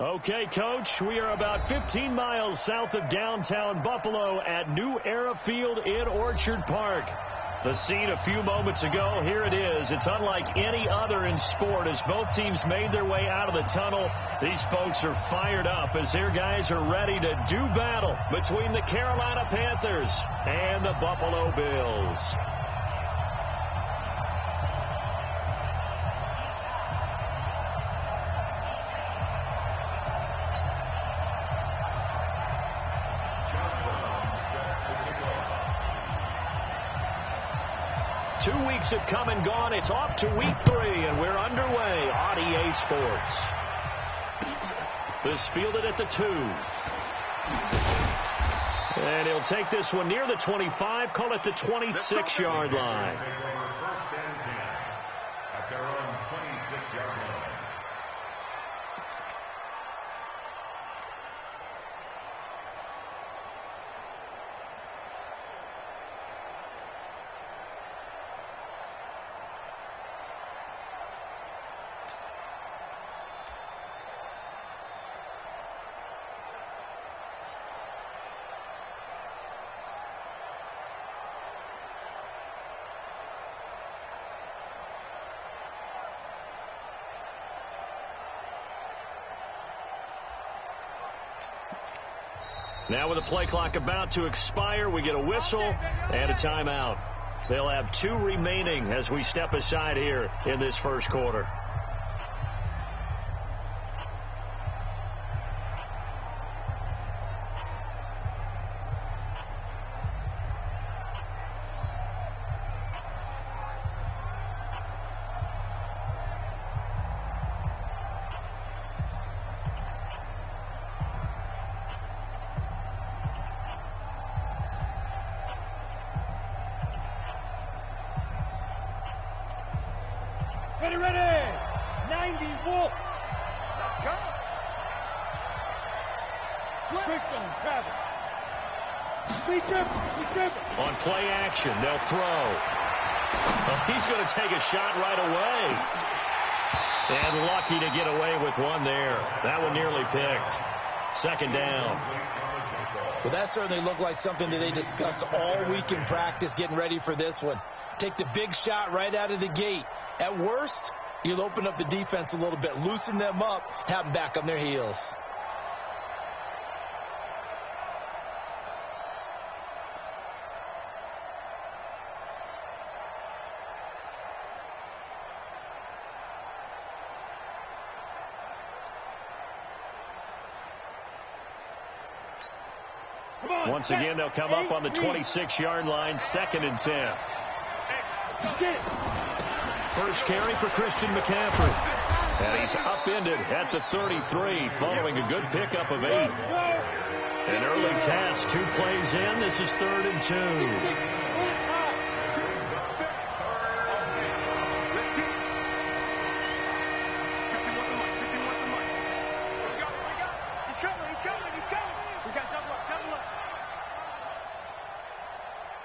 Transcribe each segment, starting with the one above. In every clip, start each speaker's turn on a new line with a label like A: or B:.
A: Okay, Coach, we are about 15 miles south of downtown Buffalo at New Era Field in Orchard Park. The scene a few moments ago, here it is. It's unlike any other in sport as both teams made their way out of the tunnel. These folks are fired up as their guys are ready to do battle between the Carolina Panthers and the Buffalo Bills. Have come and gone. It's off to week 3, and we're underway on EA Sports. This fielded at the 2. And he'll take this one near the 25, call it the 26-yard line.
B: First and 10 at their own 26-yard line.
A: Now with the play clock about to expire, we get a whistle and a timeout. They'll have 2 remaining as we step aside here in this first quarter.
C: Ready. 90 Wolf. Let's go. Quickstone, travel.
A: On play action, they'll throw. Well, he's going to take a shot right away. And lucky to get away with one there. That one nearly picked. Second down.
D: Well, that certainly looked like something that they discussed all week in practice getting ready for this one. Take the big shot right out of the gate. At worst, you'll open up the defense a little bit, loosen them up, have them back on their heels.
A: Once again, they'll come up on the 26-yard line, 2nd and 10. First carry for Christian McCaffrey. And he's upended at the 33 following a good pickup of 8. An early task, 2 plays in. This is 3rd and 2.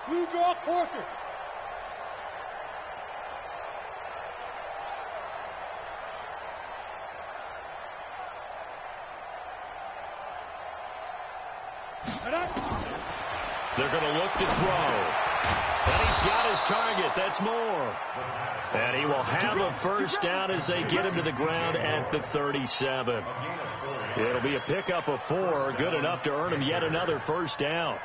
C: Blue draw Porkers.
A: They're going to look to throw. And he's got his target. That's more. And he will have a first down as they get him to the ground at the 37. It'll be a pickup of 4. Good enough to earn him yet another first down.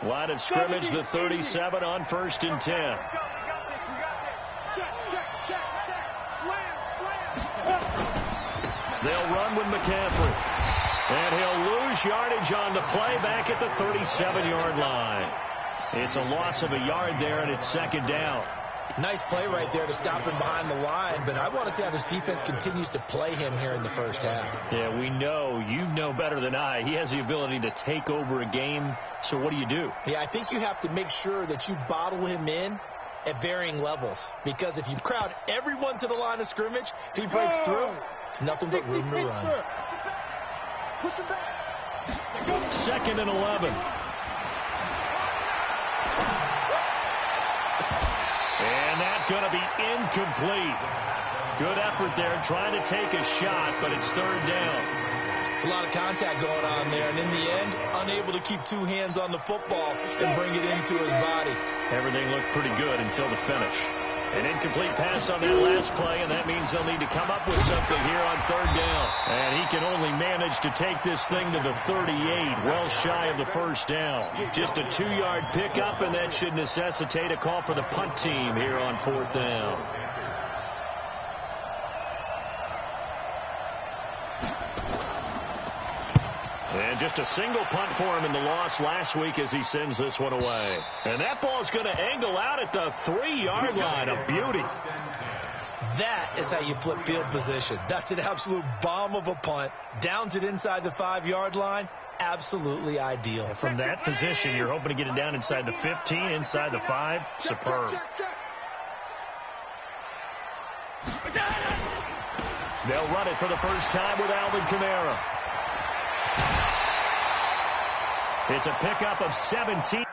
A: Line of scrimmage, the 37 on 1st and 10. They'll run with McCaffrey. And he'll lose yardage on the play back at the 37-yard line. It's a loss of a yard there, and it's 2nd down.
D: Nice play right there to stop him behind the line, but I want to see how this defense continues to play him here in the first half.
A: Yeah, we know. You know better than I. He has the ability to take over a game, so what do you do?
D: Yeah, I think you have to make sure that you bottle him in at varying levels, because if you crowd everyone to the line of scrimmage, if he breaks through, it's nothing but room to run.
C: Push him back.
A: 2nd and 11. And that's going to be incomplete. Good effort there trying to take a shot, but it's 3rd down.
D: It's a lot of contact going on there, and in the end, unable to keep 2 hands on the football and bring it into his body.
A: Everything looked pretty good until the finish. An incomplete pass on that last play, and that means they'll need to come up with something here on 3rd down. And he can only manage to take this thing to the 38, well shy of the 1st down. Just a 2-yard pickup, and that should necessitate a call for the punt team here on 4th down. And just a single punt for him in the loss last week as he sends this one away. And that ball is going to angle out at the 3-yard line. A beauty.
D: That is how you flip field position. That's an absolute bomb of a punt. Downs it inside the 5-yard line. Absolutely ideal.
A: From that position, you're hoping to get it down inside the 15, inside the 5. Superb. They'll run it for the first time with Alvin Kamara. It's a pickup of 17.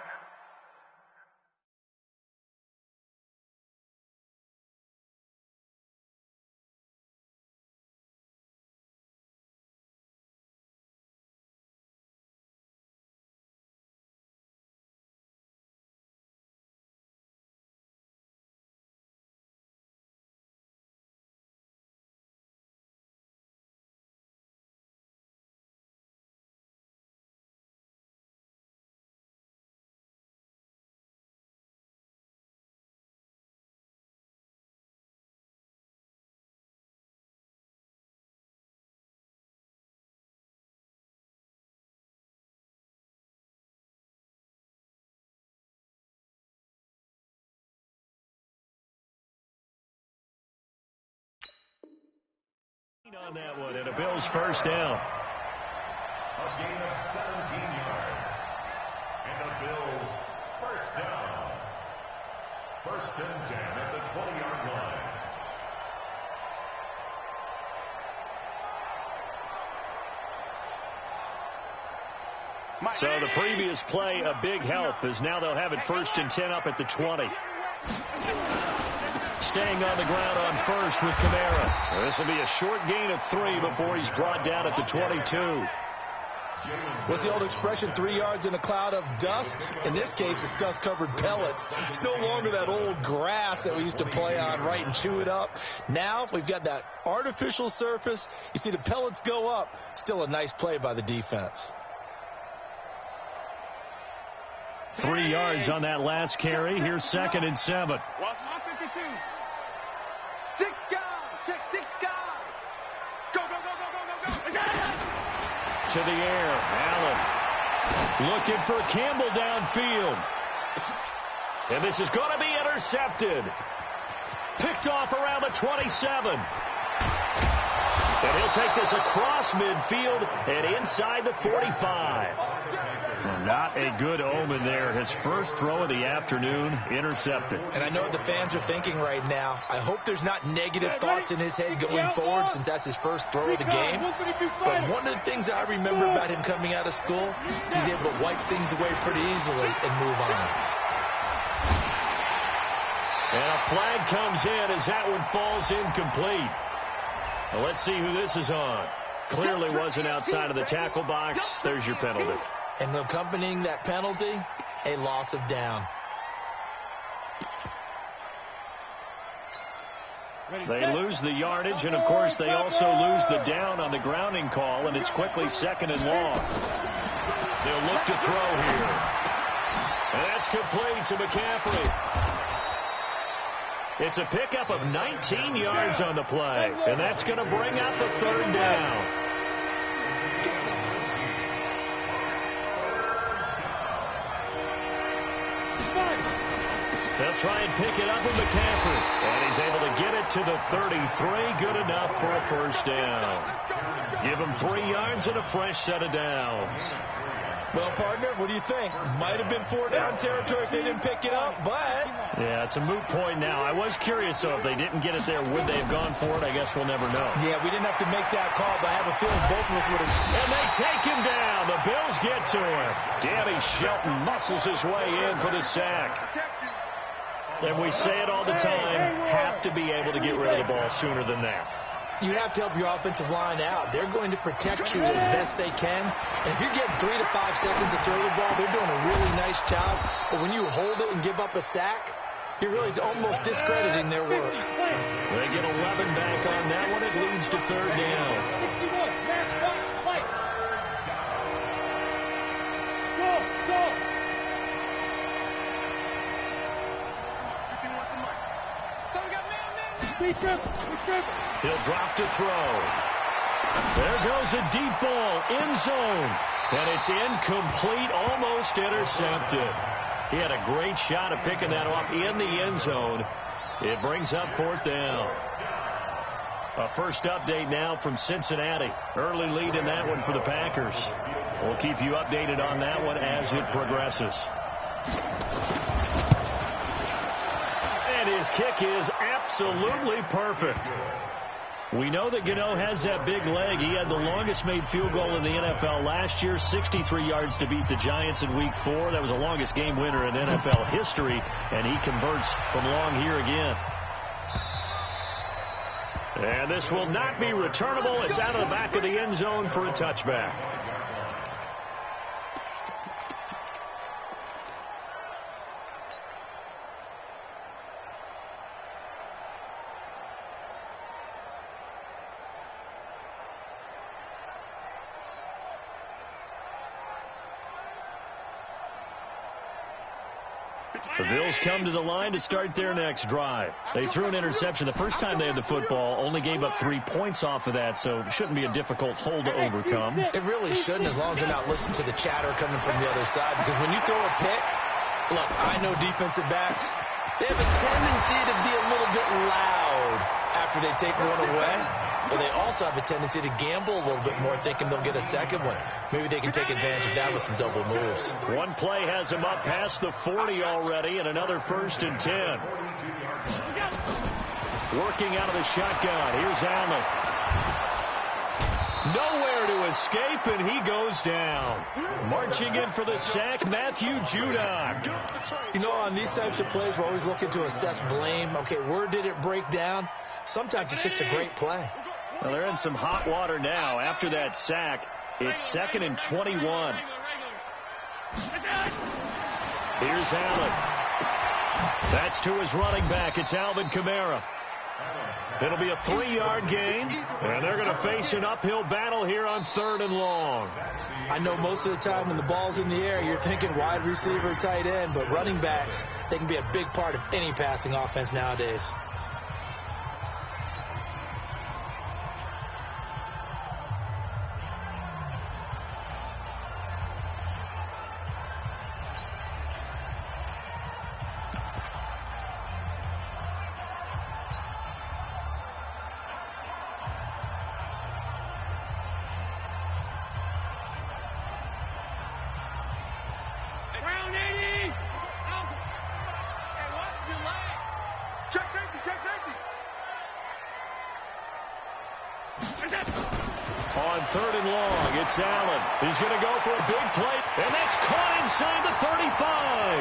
A: On that one, and a Bills first down.
B: A gain of 17 yards. And the Bills first down. 1st and 10 at the 20-yard line.
A: So the previous play, a big help, as now they'll have it 1st and 10 up at the 20. Staying on the ground on 1st with Kamara. This will be a short gain of 3 before he's brought down at the 22.
D: What's the old expression, 3 yards in a cloud of dust? In this case, it's dust-covered pellets. It's no longer that old grass that we used to play on, right, and chew it up. Now we've got that artificial surface. You see the pellets go up. Still a nice play by the defense.
A: 3 yards on that last carry. Here's 2nd and 7.
C: Watch my 52. 6 guys. Check 6 guys. Go, go, go, go, go, go, go.
A: To the air. Allen looking for Campbell downfield. And this is going to be intercepted. Picked off around the 27. And he'll take this across midfield and inside the 45. Not a good omen there. His first throw of the afternoon intercepted.
D: And I know what the fans are thinking right now. I hope there's not negative thoughts in his head going forward since that's his first throw of the game. But one of the things I remember about him coming out of school is he's able to wipe things away pretty easily and move on.
A: And a flag comes in as that one falls incomplete. Well, let's see who this is on. Clearly wasn't outside of the tackle box. There's your penalty.
D: And accompanying that penalty, a loss of down.
A: They lose the yardage, and, of course, they also lose the down on the grounding call, and it's quickly 2nd and long. They'll look to throw here. And that's complete to McCaffrey. It's a pickup of 19 yards on the play, and that's going to bring up a 3rd down. They'll try and pick it up with McCaffrey. And he's able to get it to the 33. Good enough for a first down. Give him 3 yards and a fresh set of downs.
D: Well, partner, what do you think? Might have been 4-down territory if they didn't pick it up, but...
A: Yeah, it's a moot point now. I was curious, so if they didn't get it there, would they have gone for it? I guess we'll never know.
D: Yeah, we didn't have to make that call, but I have a feeling both of us would have...
A: And they take him down. The Bills get to him. Danny Shelton muscles his way in for the sack. And we say it all the time, have to be able to get rid of the ball sooner than that.
D: You have to help your offensive line out. They're going to protect you as best they can. And if you're getting 3 to 5 seconds to throw the ball, they're doing a really nice job. But when you hold it and give up a sack, you're really almost discrediting their work.
A: They get 11 back on that one. It leads to 3rd down. He'll drop to throw. There goes a deep ball, end zone. And it's incomplete, almost intercepted. He had a great shot at picking that off in the end zone. It brings up 4th down. A first update now from Cincinnati. Early lead in that one for the Packers. We'll keep you updated on that one as it progresses. And his kick is absolutely perfect. We know that Gano has that big leg. He had the longest made field goal in the NFL last year, 63 yards to beat the Giants in Week 4. That was the longest game winner in NFL history, and he converts from long here again. And this will not be returnable. It's out of the back of the end zone for a touchback. The Bills come to the line to start their next drive. They threw an interception the first time they had the football, only gave up 3 points off of that, so it shouldn't be a difficult hole to overcome.
D: It really shouldn't, as long as they're not listening to the chatter coming from the other side, because when you throw a pick, look, I know defensive backs, they have a tendency to be a little bit loud after they take one away. But they also have a tendency to gamble a little bit more, thinking they'll get a second one. Maybe they can take advantage of that with some double moves.
A: One play has him up past the 40 already, and another 1st and 10. Working out of the shotgun. Here's Allen. Nowhere to escape, and he goes down. Marching in for the sack, Matthew Judon.
D: You know, on these types of plays, we're always looking to assess blame. Okay, where did it break down? Sometimes it's just a great play.
A: Well, they're in some hot water now. After that sack, it's 2nd and 21. Here's Allen. That's to his running back. It's Alvin Kamara. It'll be a 3-yard gain, and they're going to face an uphill battle here on 3rd and long.
D: I know most of the time when the ball's in the air, you're thinking wide receiver, tight end, but running backs, they can be a big part of any passing offense nowadays.
A: On 3rd and long, it's Allen. He's going to go for a big play, and that's caught inside the 35.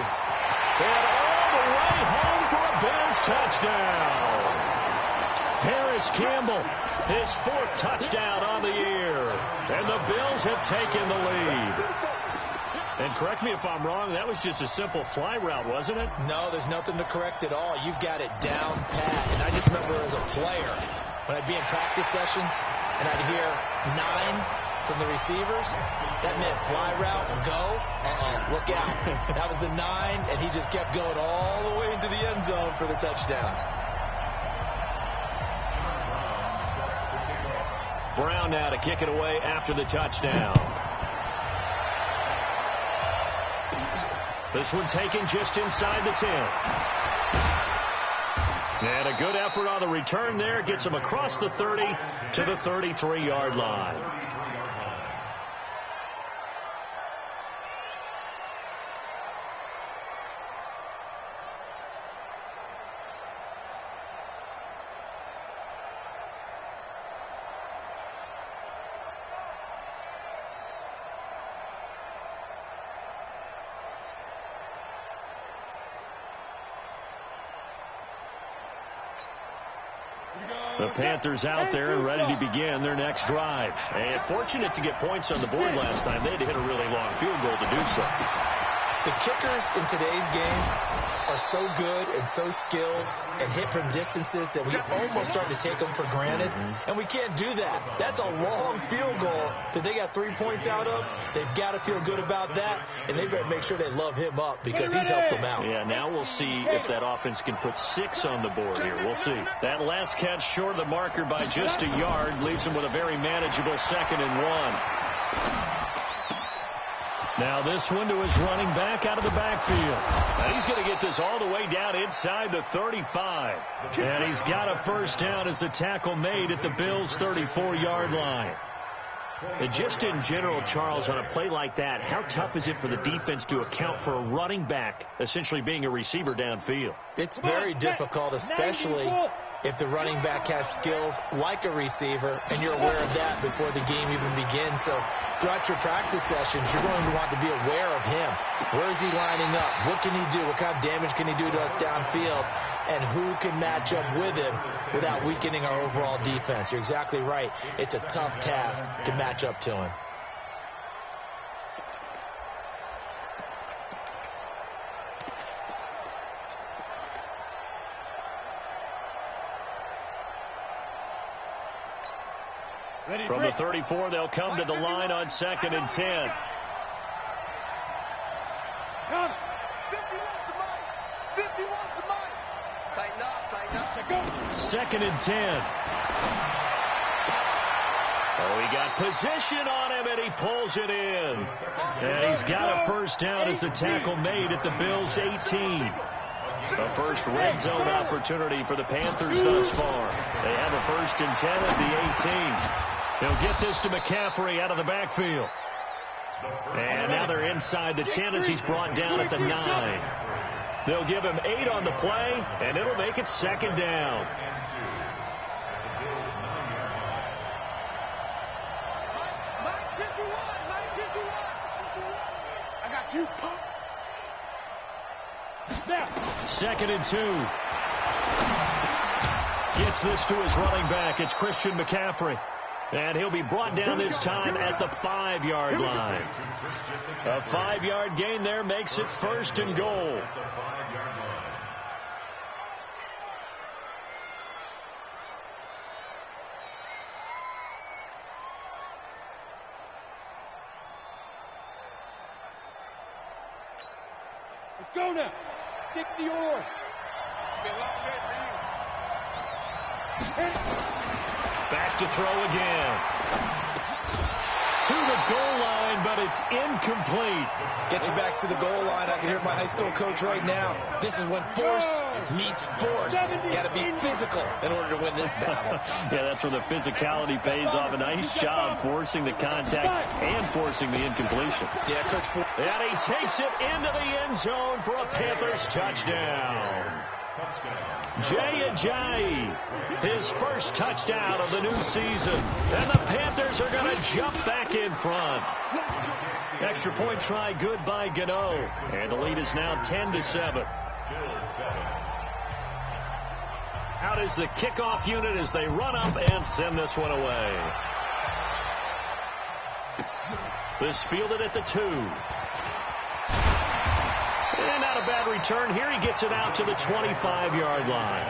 A: And all the way home for a Bears touchdown. Harris Campbell, his 4th touchdown on the year. And the Bills have taken the lead. And correct me if I'm wrong, that was just a simple fly route, wasn't it?
D: No, there's nothing to correct at all. You've got it down pat. And I just remember as a player, when I'd be in practice sessions and I'd hear 9 from the receivers, that meant fly route, go, look out. That was the 9, and he just kept going all the way into the end zone for the touchdown.
A: Brown now to kick it away after the touchdown. This one taken just inside the 10. And a good effort on the return there. Gets him across the 30 to the 33-yard line. The Panthers out there and ready to begin their next drive. And fortunate to get points on the board last time. They had to hit a really long field goal to do so.
D: The kickers in today's game are so good and so skilled and hit from distances that we almost start to take them for granted. And we can't do that. That's a long field goal that they got 3 points out of. They've got to feel good about that, and they better make sure they love him up because he's helped them out.
A: Yeah, now we'll see if that offense can put 6 on the board here. We'll see. That last catch short of the marker by just a yard leaves him with a very manageable 2nd and 1. Now this one to his running back out of the backfield. Now he's going to get this all the way down inside the 35. And he's got a first down as the tackle made at the Bills' 34-yard line. And just in general, Charles, on a play like that, how tough is it for the defense to account for a running back essentially being a receiver downfield?
D: It's very difficult, especially if the running back has skills like a receiver, and you're aware of that before the game even begins. So throughout your practice sessions, you're going to want to be aware of him. Where is he lining up? What can he do? What kind of damage can he do to us downfield? And who can match up with him without weakening our overall defense? You're exactly right. It's a tough task to match up to him.
A: From the 34, they'll come to the line on 2nd and 10.
C: Come. 51 to Mike. Tighten up.
A: 2nd and 10. Oh, he got position on him, and he pulls it in. And he's got a first down as the tackle made at the Bills' 18. A first red zone opportunity for the Panthers thus far. They have a 1st and 10 at the 18. They'll get this to McCaffrey out of the backfield. And now they're inside the 10 as he's brought down at the 9. They'll give him 8 on the play, and it'll make it 2nd down.
C: Mike 51. I got you. Now.
A: 2nd and 2. Gets this to his running back. It's Christian McCaffrey. And he'll be brought down this time at the 5-yard line. A 5-yard gain there makes it 1st and goal.
C: Let's go now. 60 yours. It's been a long day for you.
A: Back to throw again. To the goal line, but it's incomplete.
D: Get your backs to the goal line. I can hear my high school coach right now. This is when force meets force. Got to be physical in order to win this battle.
A: Yeah, that's where the physicality pays off. A nice job forcing the contact and forcing the incompletion.
D: Yeah, Coach.
A: And he takes it into the end zone for a Panthers touchdown. Jay Ajayi, his first touchdown of the new season. And the Panthers are going to jump back in front. Extra point try good by Gano. And the lead is now 10-7. Out is the kickoff unit as they run up and send this one away. This fielded at the 2. And not a bad return. Here he gets it out to the 25-yard line.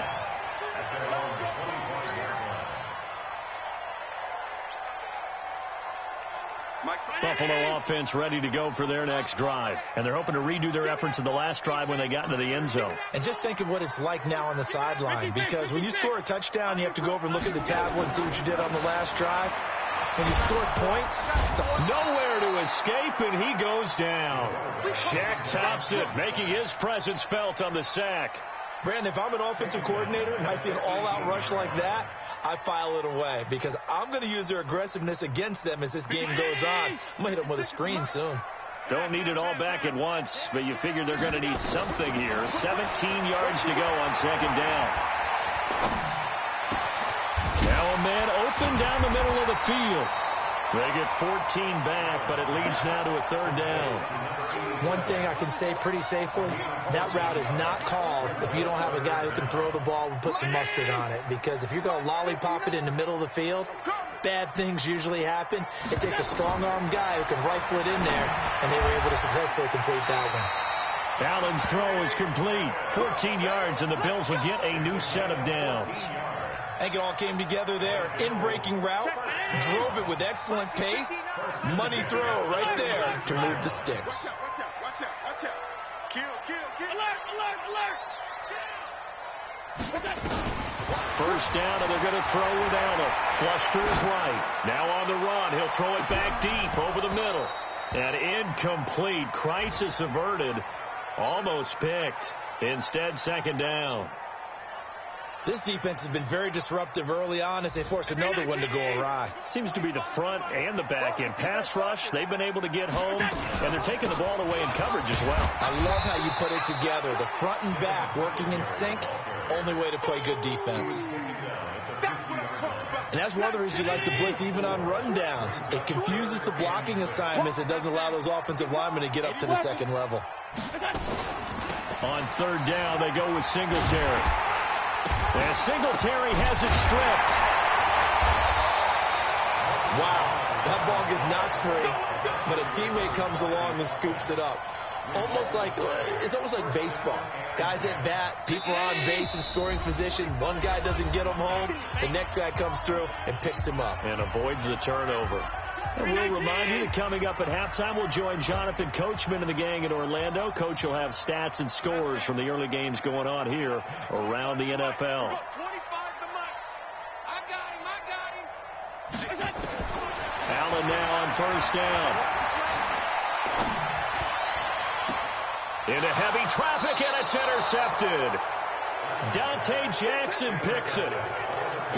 A: Buffalo offense ready to go for their next drive. And they're hoping to redo their efforts in the last drive when they got into the end zone.
D: And just think of what it's like now on the sideline. Because when you score a touchdown, you have to go over and look at the tablet and see what you did on the last drive. When you scored points,
A: nowhere to escape, and he goes down. Shaq tops it, making his presence felt on the sack.
D: Brandon, if I'm an offensive coordinator and I see an all-out rush like that, I file it away because I'm going to use their aggressiveness against them as this game goes on. I'm going to hit them with a screen soon.
A: Don't need it all back at once, but you figure they're going to need something here. 17 yards to go on second down. Now a man open down the middle of the field. They get 14 back, but it leads now to a third down.
D: One thing I can say pretty safely, that route is not called if you don't have a guy who can throw the ball and put some mustard on it. Because if you're going to lollipop it in the middle of the field, bad things usually happen. It takes a strong-armed guy who can rifle it in there, and they were able to successfully complete that one.
A: Allen's throw is complete. 14 yards, and the Bills will get a new set of downs.
D: I think it all came together there. In-breaking route, drove it with excellent pace. Money throw right there to move the sticks.
C: Watch out. Kill. Alert.
A: First down, and they're going to throw with Allen. Flush to his right. Now on the run. He'll throw it back deep over the middle. And incomplete. Crisis averted. Almost picked. Instead, second down.
D: This defense has been very disruptive early on as they force another one to go awry.
A: Seems to be the front and the back end. Pass rush, they've been able to get home, and they're taking the ball away in coverage as well.
D: I love how you put it together. The front and back working in sync, only way to play good defense. And that's one of the reasons you like to blitz even on run downs. It confuses the blocking assignments. It doesn't allow those offensive linemen to get up to the second level.
A: On third down, they go with Singletary. And Singletary has it stripped.
D: Wow, that ball gets knocked free, but a teammate comes along and scoops it up. It's almost like baseball. Guys at bat, people are on base in scoring position. One guy doesn't get him home, the next guy comes through and picks him up.
A: And avoids the turnover. And we'll remind you that coming up at halftime, we'll join Jonathan Coachman and the gang in Orlando. Coach will have stats and scores from the early games going on here around the NFL. Allen now on first down. Into heavy traffic, and it's intercepted. Dante Jackson picks it.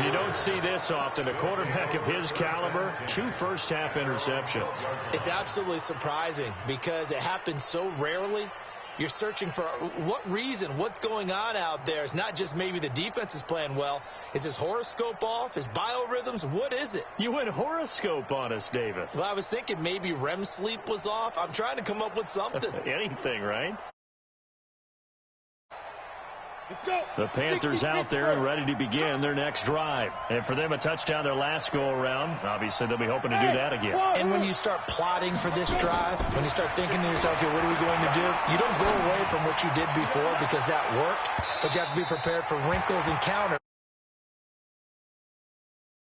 A: You don't see this often. A quarterback of his caliber, 2 first-half interceptions.
D: It's absolutely surprising because it happens so rarely. You're searching for what reason, what's going on out there. It's not just maybe the defense is playing well. Is his horoscope off? His biorhythms? What is it?
A: You went horoscope on us, Davis.
D: Well, I was thinking maybe REM sleep was off. I'm trying to come up with something.
A: Anything, right? The Panthers out there and ready to begin their next drive. And for them, a touchdown their last go-around. Obviously, they'll be hoping to do that again.
D: And when you start plotting for this drive, when you start thinking to yourself, okay, what are we going to do? You don't go away from what you did before because that worked, but you have to be prepared for wrinkles and counters.